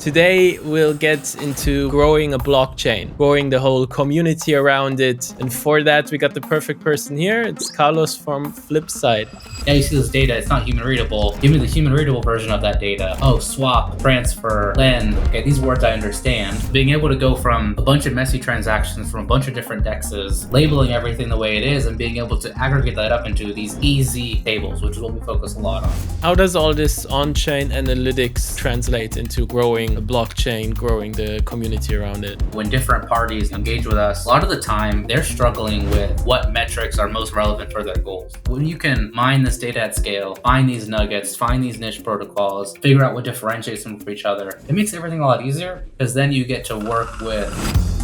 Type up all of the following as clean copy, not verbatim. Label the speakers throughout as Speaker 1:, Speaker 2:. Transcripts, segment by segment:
Speaker 1: Today, we'll get into growing a blockchain, growing the whole community around it. And for that, we got the perfect person here. It's Carlos from Flipside.
Speaker 2: Yeah, you see this data, it's not human readable. Give me the human readable version of that data. Oh, swap, transfer, lend. Okay, these words I understand. Being able to go from a bunch of messy transactions from a bunch of different dexes, labeling everything the way it is, and being able to aggregate that up into these easy tables, which is what we focus a lot on.
Speaker 1: How does all this on-chain analytics translate into growing a blockchain, growing the community around it?
Speaker 2: When different parties engage with us, a lot of the time they're struggling with what metrics are most relevant for their goals. When you can mine this data at scale, find these nuggets, find these niche protocols, figure out what differentiates them from each other, it makes everything a lot easier because then you get to work with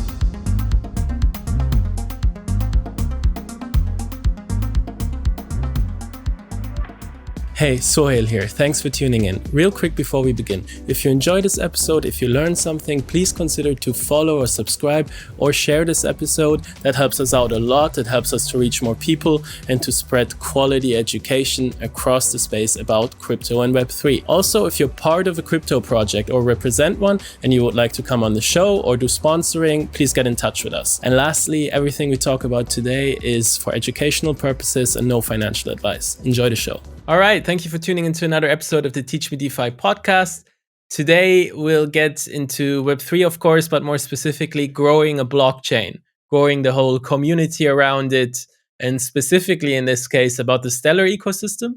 Speaker 1: Hey, Sohail here. Thanks for tuning in. Real quick before we begin, if you enjoyed this episode, if you learned something, please consider to follow or subscribe or share this episode. That helps us out a lot. It helps us to reach more people and to spread quality education across the space about crypto and Web3. Also, if you're part of a crypto project or represent one and you would like to come on the show or do sponsoring, please get in touch with us. And lastly, everything we talk about today is for educational purposes and no financial advice. Enjoy the show. All right, thank you for tuning into another episode of the TEACHMEDEFI podcast. Today, we'll get into Web3, of course, but more specifically, growing a blockchain, growing the whole community around it, and specifically in this case, about the Stellar ecosystem.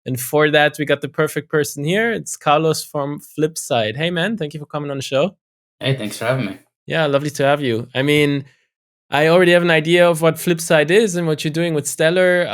Speaker 1: And for that, we got the perfect person here. It's Carlos from Flipside. Hey, man, thank you for coming on the show.
Speaker 2: Hey, thanks for having me.
Speaker 1: Yeah, lovely to have you. I mean, I already have an idea of what Flipside is and what you're doing with Stellar.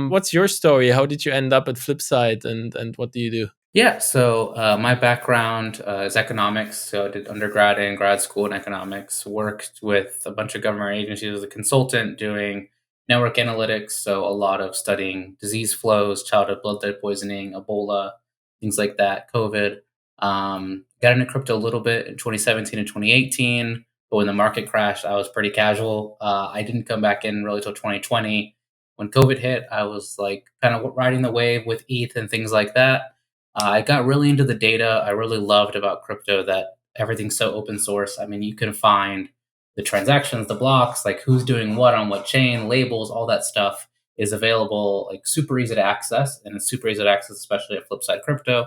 Speaker 1: What's your story? How did you end up at Flipside and what do you do?
Speaker 2: Yeah, so my background is economics. So I did undergrad and grad school in economics, worked with a bunch of government agencies as a consultant doing network analytics. So a lot of studying disease flows, childhood blood poisoning, Ebola, things like that, COVID. Got into crypto a little bit in 2017 and 2018. But when the market crashed, I was pretty casual. I didn't come back in really till 2020. When COVID hit, I was like kind of riding the wave with ETH and things like that. I got really into the data. I really loved about crypto that everything's so open source. I mean, you can find the transactions, the blocks, like who's doing what on what chain, labels, all that stuff is available, like super easy to access. And it's super easy to access, especially at Flipside Crypto.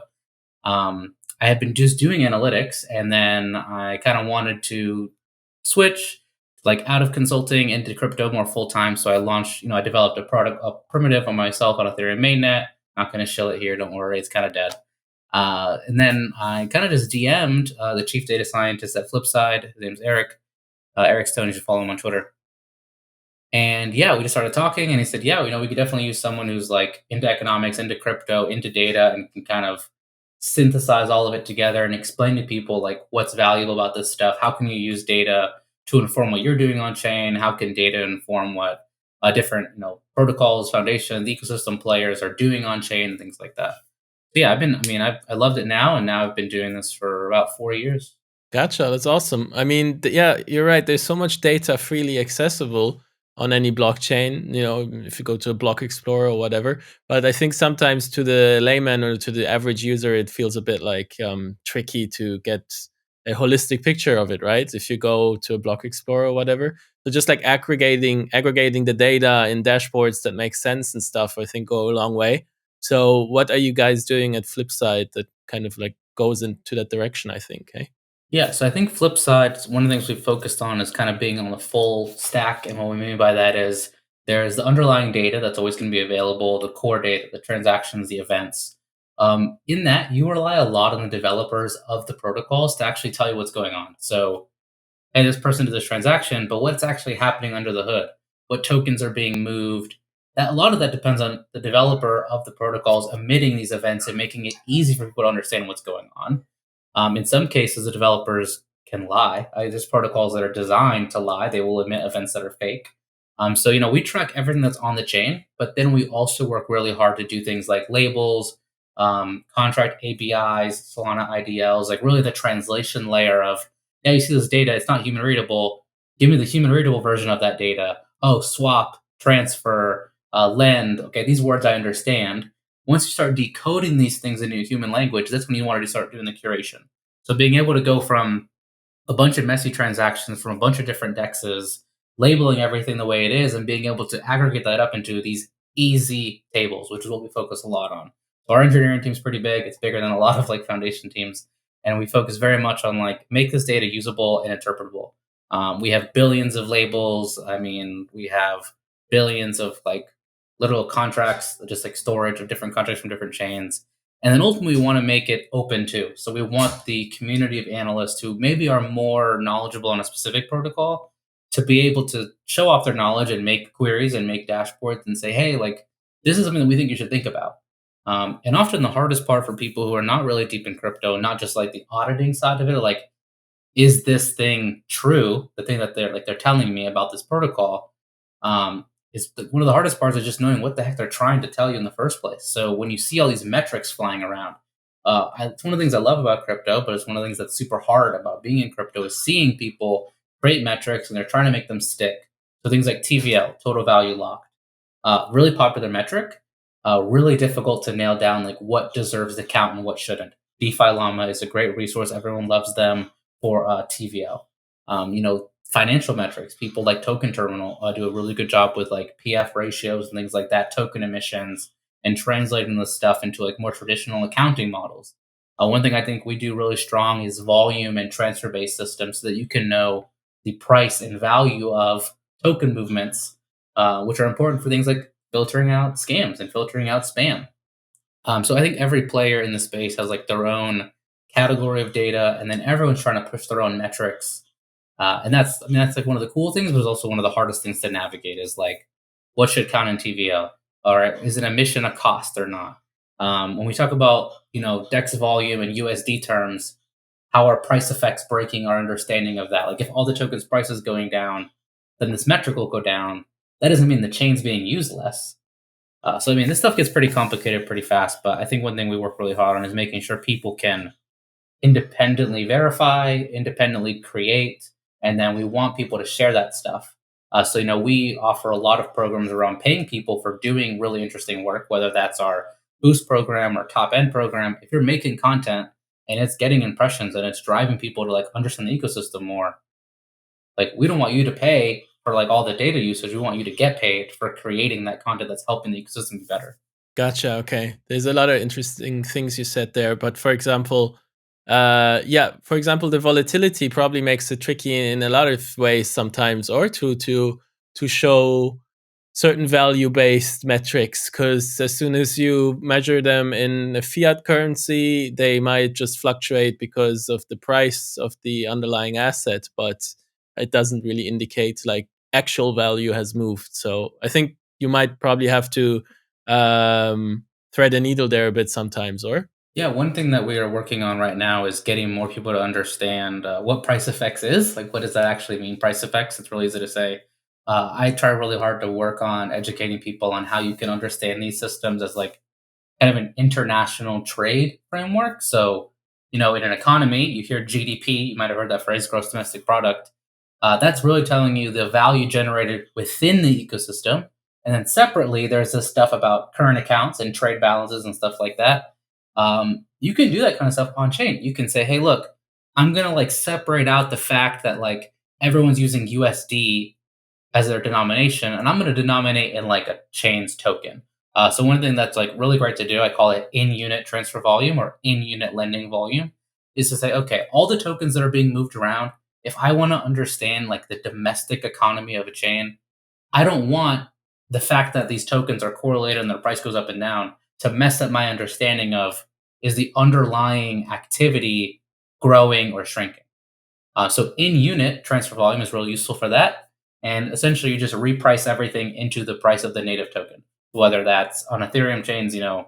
Speaker 2: I had been just doing analytics, and then I kind of wanted to switch like out of consulting into crypto more full time. So I launched, I developed a primitive on myself on Ethereum mainnet. Not going to shill it here. Don't worry. It's kind of dead. And then I kind of just DM'd the chief data scientist at Flipside. His name's Eric. Eric Stone. You should follow him on Twitter. And yeah, we just started talking, and he said, yeah, we could definitely use someone who's like into economics, into crypto, into data, and can kind of synthesize all of it together and explain to people like what's valuable about this stuff. How can you use data to inform what you're doing on chain? How can data inform what different protocols, foundations, ecosystem players are doing on chain and things like that? So yeah, I loved it now, and now I've been doing this for about 4 years.
Speaker 1: Gotcha, that's awesome. I mean, yeah, you're right. There's so much data freely accessible on any blockchain, if you go to a block explorer or whatever. But I think sometimes to the layman or to the average user, it feels a bit like tricky to get a holistic picture of it, right? If you go to a block explorer or whatever. So just like aggregating the data in dashboards that make sense and stuff, I think go a long way. So what are you guys doing at Flipside that kind of like goes into that direction, I think, hey?
Speaker 2: Yeah, so I think Flipside, one of the things we've focused on is kind of being on the full stack. And what we mean by that is there's the underlying data that's always going to be available, the core data, the transactions, the events. In that, you rely a lot on the developers of the protocols to actually tell you what's going on. So, hey, this person did this transaction, but what's actually happening under the hood? What tokens are being moved? A lot of that depends on the developer of the protocols emitting these events and making it easy for people to understand what's going on. In some cases, the developers can lie. There's protocols that are designed to lie. They will emit events that are fake. So, we track everything that's on the chain, but then we also work really hard to do things like labels, contract APIs, Solana IDLs, like really the translation layer of, yeah, you see this data, it's not human readable. Give me the human readable version of that data. Oh, swap, transfer, lend. Okay, these words I understand. Once you start decoding these things into human language, that's when you want to start doing the curation. So being able to go from a bunch of messy transactions from a bunch of different dexes, labeling everything the way it is, and being able to aggregate that up into these easy tables, which is what we focus a lot on. So our engineering team's pretty big. It's bigger than a lot of like foundation teams, and we focus very much on like make this data usable and interpretable. We have billions of labels. I mean, we have billions of like literal contracts, just like storage of different contracts from different chains. And then ultimately, we want to make it open too. So we want the community of analysts who maybe are more knowledgeable on a specific protocol to be able to show off their knowledge and make queries and make dashboards and say, hey, like this is something that we think you should think about. And often the hardest part for people who are not really deep in crypto, not just like the auditing side of it, like, is this thing true? The thing that they're telling me about this protocol, one of the hardest parts is just knowing what the heck they're trying to tell you in the first place. So when you see all these metrics flying around, it's one of the things I love about crypto, but it's one of the things that's super hard about being in crypto is seeing people create metrics and they're trying to make them stick. So things like TVL, total value locked, really popular metric, really difficult to nail down like what deserves the count and what shouldn't. DeFi Llama is a great resource. Everyone loves them for TVL. Financial metrics. People like Token Terminal do a really good job with like PF ratios and things like that, token emissions, and translating this stuff into like more traditional accounting models. One thing I think we do really strong is volume and transfer based systems so that you can know the price and value of token movements, which are important for things like filtering out scams and filtering out spam. So I think every player in the space has like their own category of data, and then everyone's trying to push their own metrics. And that's like one of the cool things, but it's also one of the hardest things to navigate is like, what should count in TVL? All right, is an emission a cost or not? When we talk about, DEX volume and USD terms, how are price effects breaking our understanding of that? Like if all the tokens prices going down, then this metric will go down. That doesn't mean the chain's being used less. So this stuff gets pretty complicated pretty fast, but I think one thing we work really hard on is making sure people can independently verify, independently create, and then we want people to share that stuff. So we offer a lot of programs around paying people for doing really interesting work, whether that's our Boost program or Top End program. If you're making content and it's getting impressions and it's driving people to like understand the ecosystem more, like we don't want you to pay for like all the data usage. We want you to get paid for creating that content that's helping the ecosystem be better.
Speaker 1: Gotcha. Okay. There's a lot of interesting things you said there, but for example, the volatility probably makes it tricky in a lot of ways sometimes, or to show certain value-based metrics, because as soon as you measure them in a fiat currency, they might just fluctuate because of the price of the underlying asset, but it doesn't really indicate like actual value has moved. So I think you might probably have to thread a needle there a bit sometimes, or?
Speaker 2: Yeah, one thing that we are working on right now is getting more people to understand what price effects is. Like, what does that actually mean? Price effects, it's really easy to say. I try really hard to work on educating people on how you can understand these systems as like kind of an international trade framework. So, in an economy, you hear GDP, you might have heard that phrase, gross domestic product. That's really telling you the value generated within the ecosystem. And then separately, there's this stuff about current accounts and trade balances and stuff like that. You can do that kind of stuff on chain. You can say, hey, look, I'm going to like separate out the fact that like everyone's using USD as their denomination, and I'm going to denominate in like a chain's token. So one thing that's like really great to do, I call it in-unit transfer volume or in-unit lending volume, is to say, okay, all the tokens that are being moved around, if I want to understand like the domestic economy of a chain, I don't want the fact that these tokens are correlated and their price goes up and down to mess up my understanding of, is the underlying activity growing or shrinking. So in-unit transfer volume is really useful for that. And essentially, you just reprice everything into the price of the native token. Whether that's on Ethereum chains, I'm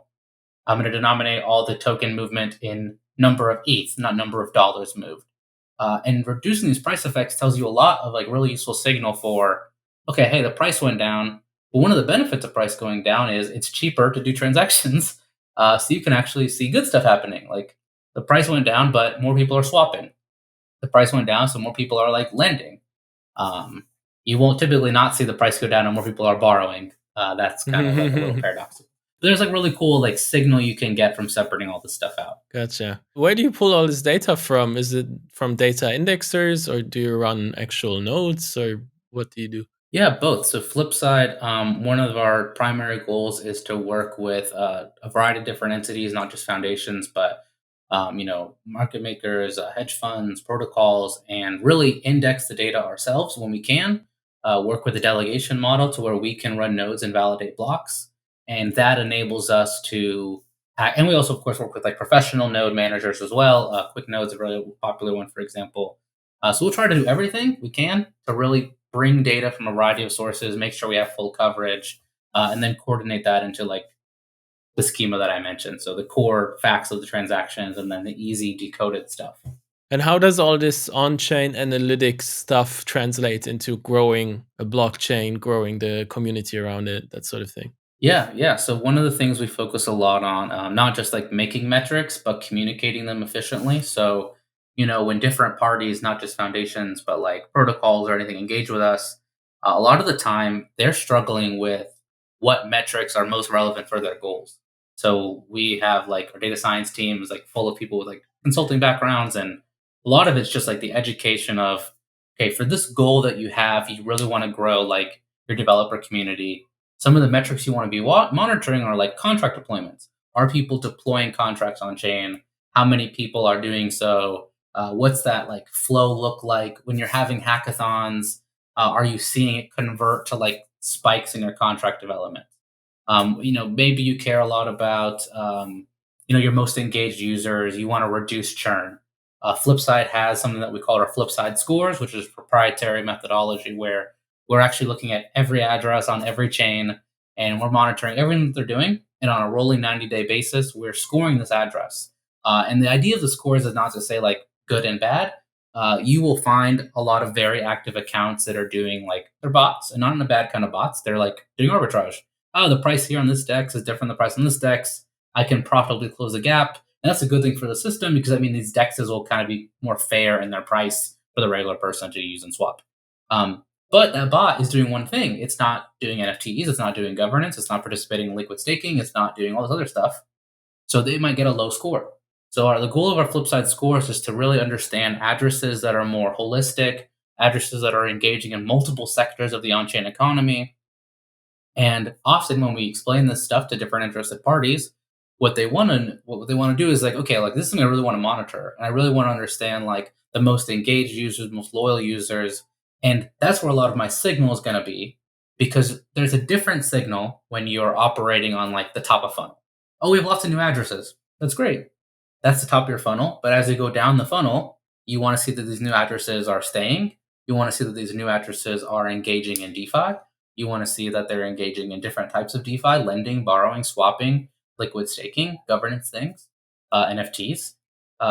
Speaker 2: going to denominate all the token movement in number of ETH, not number of dollars moved. And reducing these price effects tells you a lot of like really useful signal for, okay, hey, the price went down. But one of the benefits of price going down is it's cheaper to do transactions. So you can actually see good stuff happening. Like the price went down, but more people are swapping. The price went down, so more people are like lending. You won't typically not see the price go down and more people are borrowing. That's kind of like a little paradoxical. There's like really cool like signal you can get from separating all this stuff out.
Speaker 1: Gotcha. Where do you pull all this data from? Is it from data indexers, or do you run actual nodes, or what do you do?
Speaker 2: Yeah, both. So Flipside, one of our primary goals is to work with a variety of different entities, not just foundations, but market makers, hedge funds, protocols, and really index the data ourselves when we can. Work with a delegation model to where we can run nodes and validate blocks, and that enables us to. And we also, of course, work with like professional node managers as well. Quick Node's a really popular one, for example. So we'll try to do everything we can to really bring data from a variety of sources, make sure we have full coverage, and then coordinate that into like the schema that I mentioned. So the core facts of the transactions and then the easy decoded stuff.
Speaker 1: And how does all this on-chain analytics stuff translate into growing a blockchain, growing the community around it, that sort of thing?
Speaker 2: Yeah, yeah. So one of the things we focus a lot on, not just like making metrics, but communicating them efficiently. So, when different parties, not just foundations, but like protocols or anything, engage with us, a lot of the time they're struggling with what metrics are most relevant for their goals. So we have like our data science team is like full of people with like consulting backgrounds, and a lot of it's just like the education of, okay, for this goal that you have, you really want to grow like your developer community. Some of the metrics you want to be monitoring are like contract deployments. Are people deploying contracts on chain? How many people are doing so? What's that like flow look like when you're having hackathons? Are you seeing it convert to like spikes in your contract development? Maybe you care a lot about your most engaged users. You want to reduce churn. Flipside has something that we call our Flipside scores, which is proprietary methodology where we're actually looking at every address on every chain and we're monitoring everything that they're doing. And on a rolling 90-day basis, we're scoring this address. And the idea of the scores is not to say like good and bad. You will find a lot of very active accounts that are doing like they're bots and not in a bad kind of bots. They're like doing arbitrage. Oh, the price here on this DEX is different than the price on this DEX. I can profitably close the gap. And that's a good thing for the system because I mean these DEXs will kind of be more fair in their price for the regular person to use and swap. But that bot is doing one thing. It's not doing NFTs. It's not doing governance. It's not participating in liquid staking. It's not doing all this other stuff. So they might get a low score. So the goal of our Flipside scores is to really understand addresses that are more holistic, addresses that are engaging in multiple sectors of the on-chain economy. And often when we explain this stuff to different interested parties, what they want to do is like, okay, like this is something I really want to monitor. And I really want to understand like the most engaged users, most loyal users. And that's where a lot of my signal is going to be because there's a different signal when you're operating on like the top of funnel. Oh, we have lots of new addresses. That's great. That's the top of your funnel. But as you go down the funnel, you want to see that these new addresses are staying. You want to see that these new addresses are engaging in DeFi. You want to see that they're engaging in different types of DeFi, lending, borrowing, swapping, liquid staking, governance things, NFTs.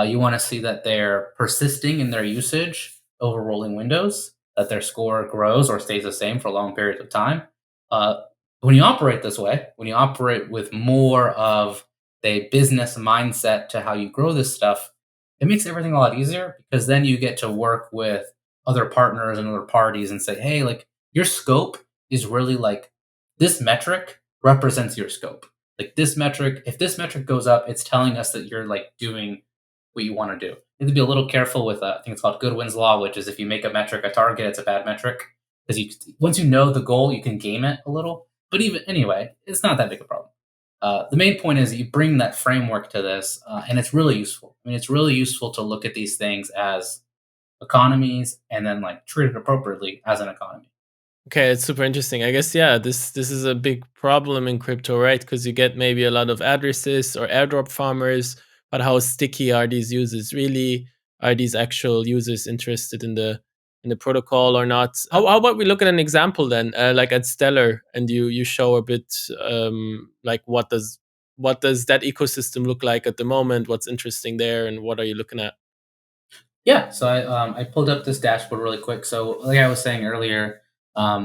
Speaker 2: You want to see that they're persisting in their usage over rolling windows, that their score grows or stays the same for long periods of time. Uh, when you operate this way, when you operate with more of a business mindset to how you grow this stuff, it makes everything a lot easier because then you get to work with other partners and other parties and say, hey, like your scope is really like this metric represents your scope. Like this metric, if this metric goes up, it's telling us that you're like doing what you want to do. You have to be a little careful with, I think it's called Goodwin's Law, which is if you make a metric a target, it's a bad metric. Because once you know the goal, you can game it a little. But even anyway, it's not that big a problem. The main point is you bring that framework to this, and it's really useful. I mean, it's really useful to look at these things as economies and then like treat it appropriately as an economy.
Speaker 1: Okay, it's super interesting. I guess yeah, this is a big problem in crypto, right? Because you get maybe a lot of addresses or airdrop farmers, but how sticky are these users really? Are these actual users interested in the protocol or not? How about we look at an example then, like at Stellar, and you show a bit like what does that ecosystem look like at the moment? What's interesting there, and what are you looking at?
Speaker 2: Yeah, so I pulled up this dashboard really quick. So like I was saying earlier,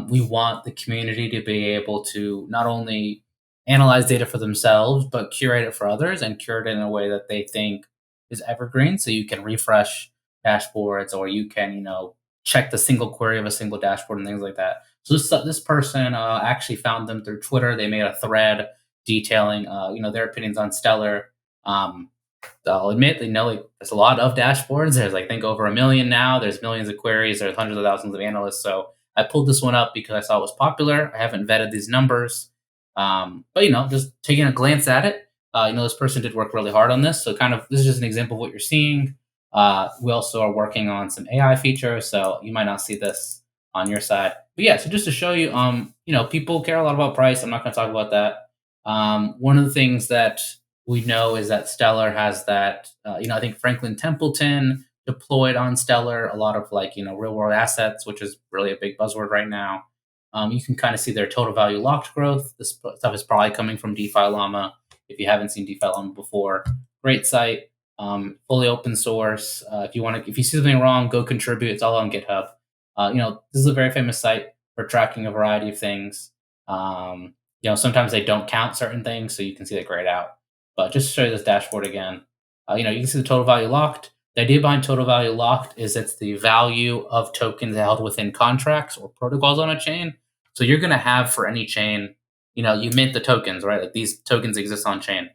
Speaker 2: we want the community to be able to not only analyze data for themselves, but curate it for others and curate it in a way that they think is evergreen. So you can refresh dashboards, or you can check the single query of a single dashboard and things like that. So this person actually found them through Twitter. They made a thread detailing, their opinions on Stellar. Um, I'll admit, like there's a lot of dashboards. There's I think over a million now. There's millions of queries. There's hundreds of thousands of analysts. So I pulled this one up because I saw it was popular. I haven't vetted these numbers, but just taking a glance at it, this person did work really hard on this. So kind of this is just an example of what you're seeing. We also are working on some AI features, so you might not see this on your side. But yeah, so just to show you, people care a lot about price. I'm not going to talk about that. One of the things that we know is that Stellar has that, I think Franklin Templeton deployed on Stellar a lot of real world assets, which is really a big buzzword right now. You can kind of see their total value locked growth. This stuff is probably coming from DeFi Llama. If you haven't seen DeFi Llama before, great site, fully open source. If you see something wrong, go contribute. It's all on GitHub. This is a very famous site for tracking a variety of things. Sometimes they don't count certain things, so you can see that grayed out. But just to show you this dashboard again, you can see the total value locked. The idea behind total value locked is it's the value of tokens held within contracts or protocols on a chain. So you're going to have for any chain, you mint the tokens, right? Like these tokens exist on chain.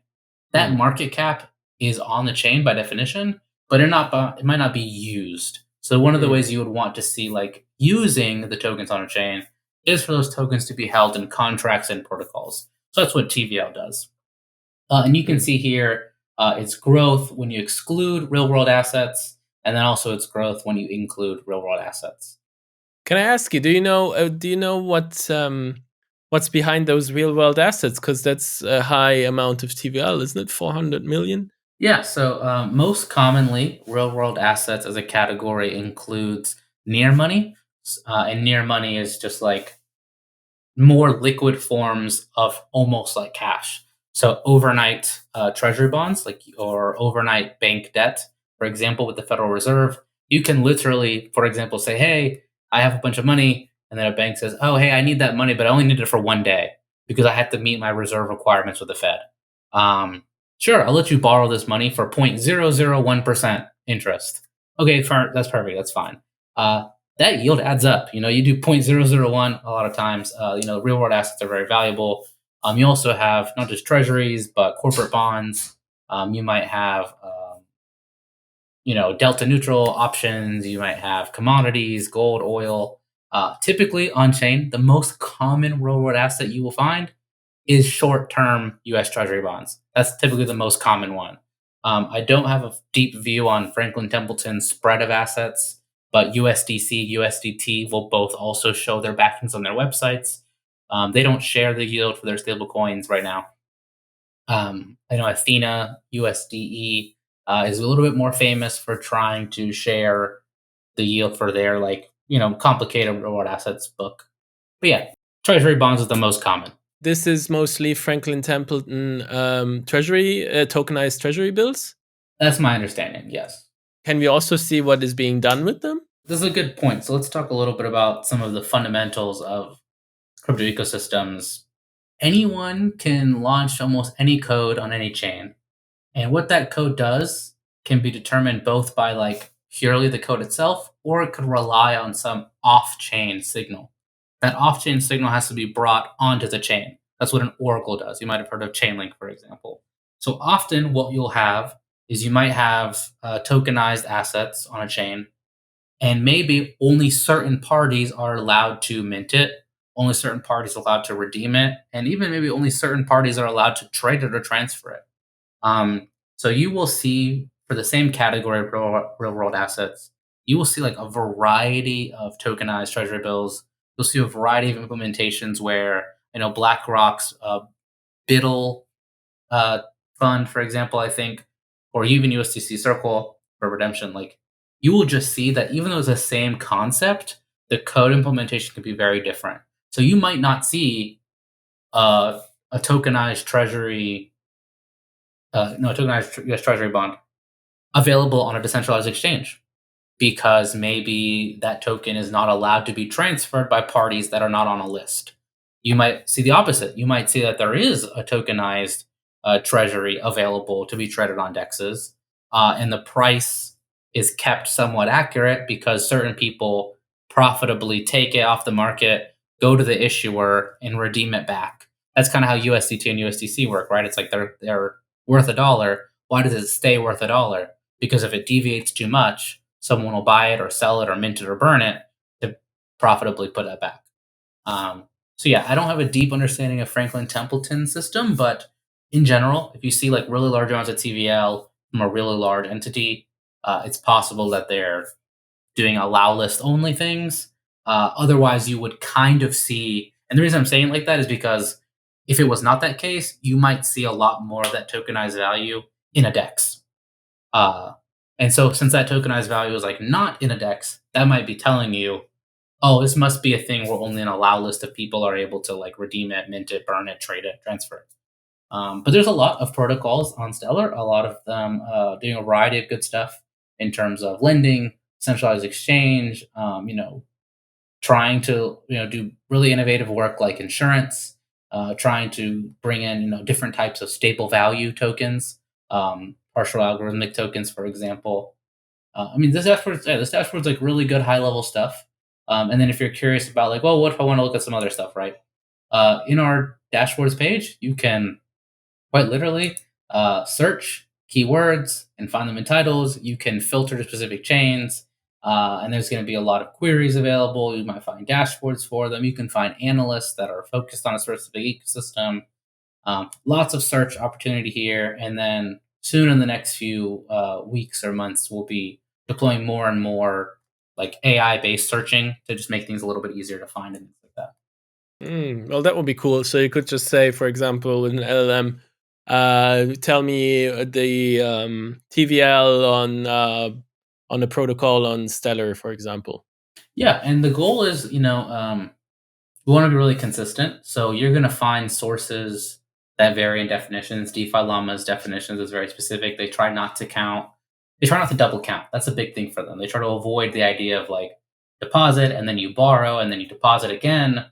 Speaker 2: That market cap is on the chain by definition, but it might not be used. So one of the ways you would want to see like using the tokens on a chain is for those tokens to be held in contracts and protocols. So that's what TVL does. And you can see here its growth when you exclude real world assets, and then also its growth when you include real world assets.
Speaker 1: Can I ask you? Do you know what's behind those real world assets? Because that's a high amount of TVL, isn't it? 400 million.
Speaker 2: Yeah. So most commonly, real world assets as a category includes near money, and near money is just like more liquid forms of almost like cash. So overnight treasury bonds, or overnight bank debt, for example, with the Federal Reserve, you can literally, for example, say, "Hey, I have a bunch of money," and then a bank says, "Oh, hey, I need that money, but I only need it for one day because I have to meet my reserve requirements with the Fed." Sure, I'll let you borrow this money for 0.001% interest. Okay, that's perfect. That's fine. That yield adds up. You do 0.001 a lot of times. Real world assets are very valuable. You also have not just treasuries, but corporate bonds. You might have, delta neutral options. You might have commodities, gold, oil. Typically on chain, the most common real world asset you will find is short-term U.S. Treasury bonds. That's typically the most common one. I don't have a deep view on Franklin Templeton's spread of assets, but USDC, USDT will both also show their backings on their websites. They don't share the yield for their stable coins right now. I know Athena, USDE, is a little bit more famous for trying to share the yield for their complicated reward assets book. But yeah, treasury bonds is the most common.
Speaker 1: This is mostly Franklin Templeton treasury, tokenized treasury bills?
Speaker 2: That's my understanding, yes.
Speaker 1: Can we also see what is being done with them?
Speaker 2: This is a good point. So let's talk a little bit about some of the fundamentals of crypto ecosystems. Anyone can launch almost any code on any chain. And what that code does can be determined both by purely the code itself, or it could rely on some off-chain signal. That off-chain signal has to be brought onto the chain. That's what an oracle does. You might have heard of Chainlink, for example. So often what you'll have is you might have tokenized assets on a chain, and maybe only certain parties are allowed to mint it, only certain parties are allowed to redeem it, and even maybe only certain parties are allowed to trade it or transfer it. So you will see for the same category of real world assets, you will see a variety of tokenized treasury bills. You'll see a variety of implementations where BlackRock's BIDL fund, for example, I think, or even USDC Circle for redemption. You will just see that even though it's the same concept, the code implementation can be very different. So you might not see a tokenized treasury, tokenized US Treasury bond available on a decentralized exchange because maybe that token is not allowed to be transferred by parties that are not on a list. You might see the opposite. You might see that there is a tokenized treasury available to be traded on dexes, and the price is kept somewhat accurate because certain people profitably take it off the market, go to the issuer, and redeem it back. That's kind of how USDT and USDC work, right? It's like they're worth a dollar. Why does it stay worth a dollar? Because if it deviates too much, someone will buy it or sell it or mint it or burn it to profitably put it back. Um, so yeah, I don't have a deep understanding of Franklin Templeton's system, but in general, if you see like really large amounts of TVL from a really large entity, it's possible that they're doing allow list only things. Otherwise, you would kind of see, and the reason I'm saying it like that is because if it was not that case, you might see a lot more of that tokenized value in a DEX. Uh, and so, since that tokenized value is like not in a DEX, that might be telling you, oh, this must be a thing where only an allow list of people are able to like redeem it, mint it, burn it, trade it, transfer it. But there's a lot of protocols on Stellar, a lot of them doing a variety of good stuff in terms of lending, centralized exchange, trying to do really innovative work like insurance, trying to bring in different types of stable value tokens, partial algorithmic tokens, for example. This dashboard's like really good high level stuff. And then if you're curious about like, well, what if I want to look at some other stuff, right? In our dashboards page, you can quite literally search keywords and find them in titles. You can filter to specific chains, and there's going to be a lot of queries available. You might find dashboards for them. You can find analysts that are focused on a specific ecosystem. Lots of search opportunity here, and then soon in the next few weeks or months, we'll be deploying more and more like AI based searching to just make things a little bit easier to find and things like that.
Speaker 1: Well, that would be cool. So you could just say, for example, with an LLM, tell me the TVL on the protocol on Stellar, for example.
Speaker 2: Yeah, and the goal is, we want to be really consistent. So you're going to find sources that vary in definitions. DeFi Llama's definitions is very specific. They try not to count. They try not to double count. That's a big thing for them. They try to avoid the idea of like deposit and then you borrow and then you deposit again.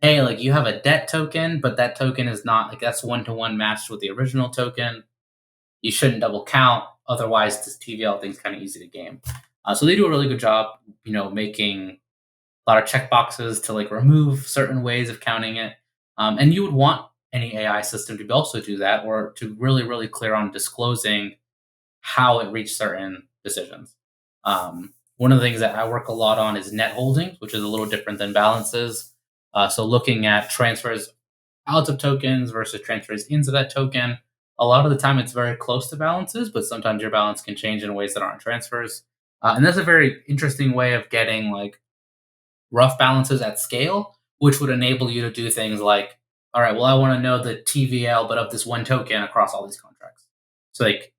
Speaker 2: Hey, like you have a debt token, but that token is not like that's one to one matched with the original token. You shouldn't double count. Otherwise, this TVL thing's kind of easy to game. So they do a really good job, making a lot of checkboxes to like remove certain ways of counting it. And you would want any AI system to also do that, or to really, really clear on disclosing how it reached certain decisions. One of the things that I work a lot on is net holdings, which is a little different than balances. So looking at transfers out of tokens versus transfers into that token. A lot of the time, it's very close to balances, but sometimes your balance can change in ways that aren't transfers. And that's a very interesting way of getting like rough balances at scale, which would enable you to do things like, all right, well, I want to know the TVL, but of this one token across all these contracts. So, like,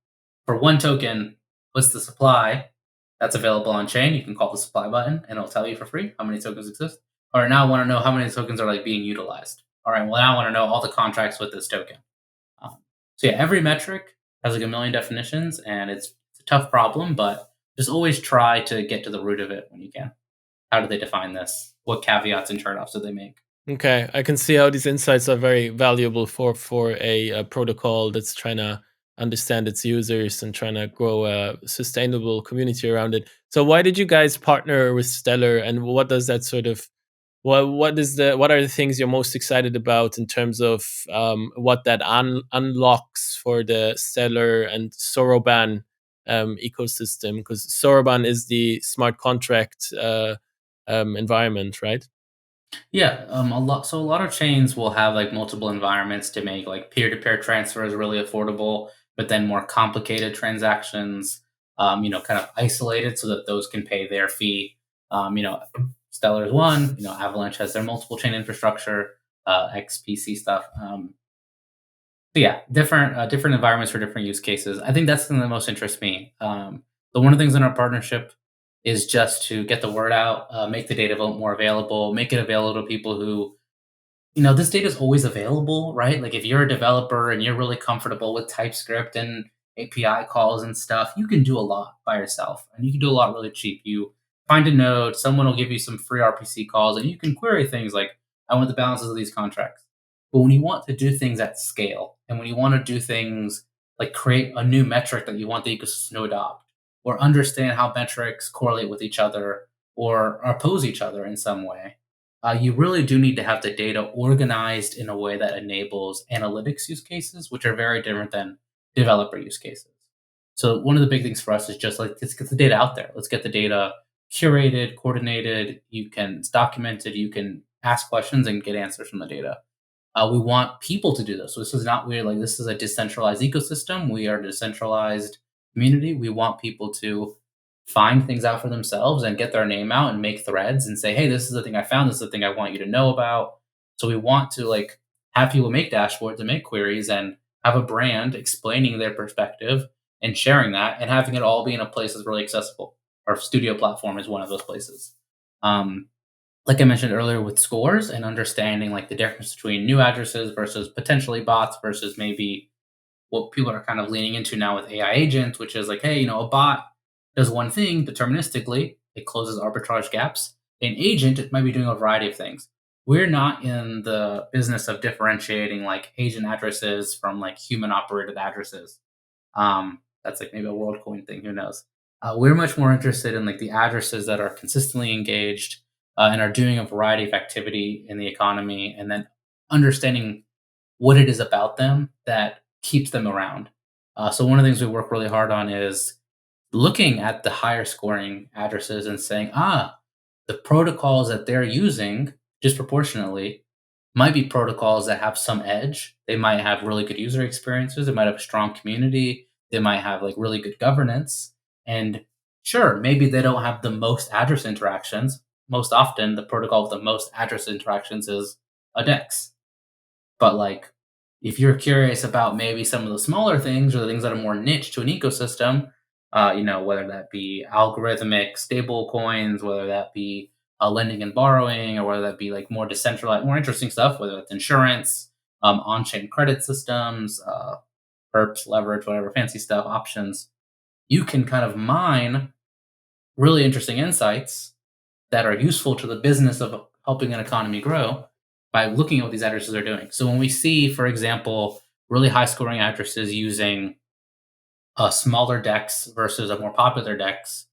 Speaker 2: for one token, what's the supply that's available on chain? You can call the supply button, and it'll tell you for free how many tokens exist. All right, now I want to know how many tokens are like being utilized. All right, well, now I want to know all the contracts with this token. So yeah, every metric has like a million definitions, and it's a tough problem, but just always try to get to the root of it when you can. How do they define this? What caveats and trade-offs do they make?
Speaker 1: Okay, I can see how these insights are very valuable for a protocol that's trying to understand its users and trying to grow a sustainable community around it. So why did you guys partner with Stellar, and what does that sort of what are the things you're most excited about in terms of what that unlocks for the Stellar and Soroban ecosystem? Because Soroban is the smart contract environment, right?
Speaker 2: Yeah, a lot. So a lot of chains will have like multiple environments to make like peer-to-peer transfers really affordable, but then more complicated transactions, kind of isolated so that those can pay their fee. Stellar is one. Avalanche has their multiple chain infrastructure, XPC stuff. So yeah, different environments for different use cases. I think that's the thing that most interests me. The one of the things in our partnership is just to get the word out, make the data vote more available, make it available to people who, this data is always available, right? Like if you're a developer and you're really comfortable with TypeScript and API calls and stuff, you can do a lot by yourself, and you can do a lot really cheap. You find a node, someone will give you some free RPC calls, and you can query things like, I want the balances of these contracts. But when you want to do things at scale, and when you want to do things like create a new metric that you want the ecosystem to adopt, or understand how metrics correlate with each other or oppose each other in some way, you really do need to have the data organized in a way that enables analytics use cases, which are very different than developer use cases. So one of the big things for us is just like, let's get the data out there. Let's get the data curated, coordinated. It's documented. You can ask questions and get answers from the data. We want people to do this. So this is not weird. Like, this is a decentralized ecosystem. We are a decentralized community. We want people to find things out for themselves and get their name out and make threads and say, hey, this is the thing I found. This is the thing I want you to know about. So we want to like have people make dashboards and make queries and have a brand explaining their perspective and sharing that and having it all be in a place that's really accessible. Our studio platform is one of those places. Like I mentioned earlier with scores and understanding like the difference between new addresses versus potentially bots versus maybe what people are kind of leaning into now with AI agents, which is like, hey, a bot does one thing deterministically, it closes arbitrage gaps. An agent, it might be doing a variety of things. We're not in the business of differentiating like agent addresses from like human operated addresses. That's like maybe a WorldCoin thing, who knows? We're much more interested in like the addresses that are consistently engaged and are doing a variety of activity in the economy, and then understanding what it is about them that keeps them around. So one of the things we work really hard on is looking at the higher scoring addresses and saying, the protocols that they're using disproportionately might be protocols that have some edge. They might have really good user experiences. They might have a strong community. They might have like really good governance. And sure, maybe they don't have the most address interactions. Most often, the protocol with the most address interactions is a DEX. But like, if you're curious about maybe some of the smaller things or the things that are more niche to an ecosystem, whether that be algorithmic stable coins, whether that be lending and borrowing, or whether that be like more decentralized, more interesting stuff, whether it's insurance, on-chain credit systems, perps, leverage, whatever fancy stuff, options, you can kind of mine really interesting insights that are useful to the business of helping an economy grow by looking at what these addresses are doing. So when we see, for example, really high scoring addresses using a smaller DEX versus a more popular DEX,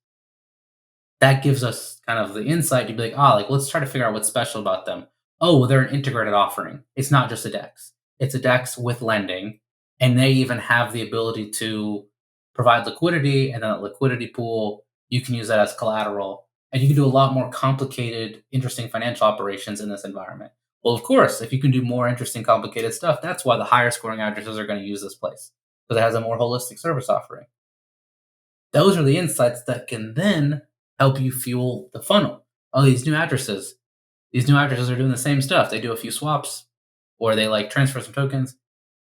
Speaker 2: that gives us kind of the insight to be like, let's try to figure out what's special about them. Oh, well, they're an integrated offering. It's not just a DEX. It's a DEX with lending, and they even have the ability to provide liquidity, and then that liquidity pool, you can use that as collateral, and you can do a lot more complicated, interesting financial operations in this environment. Well, of course, if you can do more interesting, complicated stuff, that's why the higher scoring addresses are going to use this place, because it has a more holistic service offering. Those are the insights that can then help you fuel the funnel. Oh, these new addresses are doing the same stuff. They do a few swaps, or they like transfer some tokens.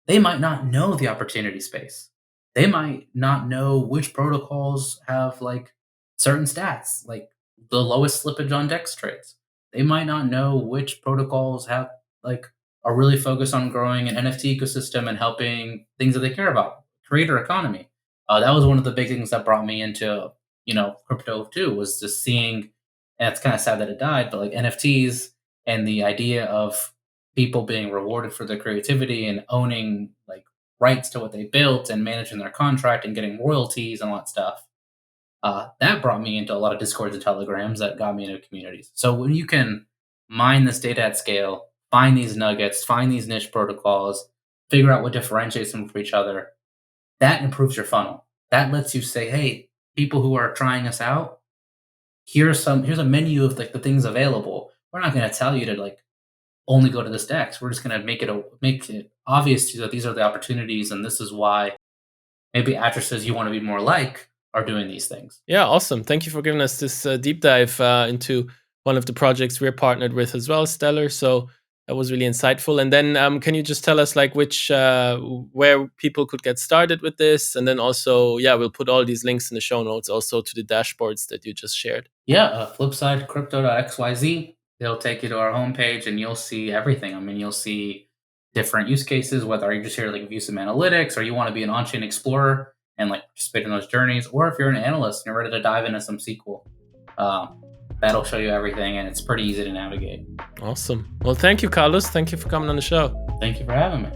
Speaker 2: They might not know the opportunity space. They might not know which protocols have like certain stats, like the lowest slippage on DEX trades. They might not know which protocols have like are really focused on growing an NFT ecosystem and helping things that they care about, creator economy. That was one of the big things that brought me into crypto too, was just seeing, and it's kind of sad that it died, but like NFTs and the idea of people being rewarded for their creativity and owning like rights to what they built and managing their contract and getting royalties and all that stuff. That brought me into a lot of Discords and Telegrams that got me into communities. So when you can mine this data at scale, find these nuggets, find these niche protocols, figure out what differentiates them from each other, that improves your funnel. That lets you say, hey, people who are trying us out, here's a menu of like the things available. We're not going to tell you to like only go to this DEX. We're just going to make it obvious to you that these are the opportunities, and this is why maybe addresses you want to be more like are doing these things.
Speaker 1: Yeah, awesome. Thank you for giving us this deep dive into one of the projects we're partnered with as well, Stellar. So that was really insightful. And then can you just tell us like where people could get started with this? And then also, we'll put all these links in the show notes also to the dashboards that you just shared.
Speaker 2: Yeah, Flipside crypto.xyz. It'll take you to our homepage and you'll see everything. I mean, you'll see different use cases, whether you're just here to like view some analytics or you want to be an on-chain explorer and like participate in those journeys, or if you're an analyst and you're ready to dive into some SQL. That'll show you everything, and it's pretty easy to navigate.
Speaker 1: Awesome. Well, thank you, Carlos. Thank you for coming on the show.
Speaker 2: Thank you for having me.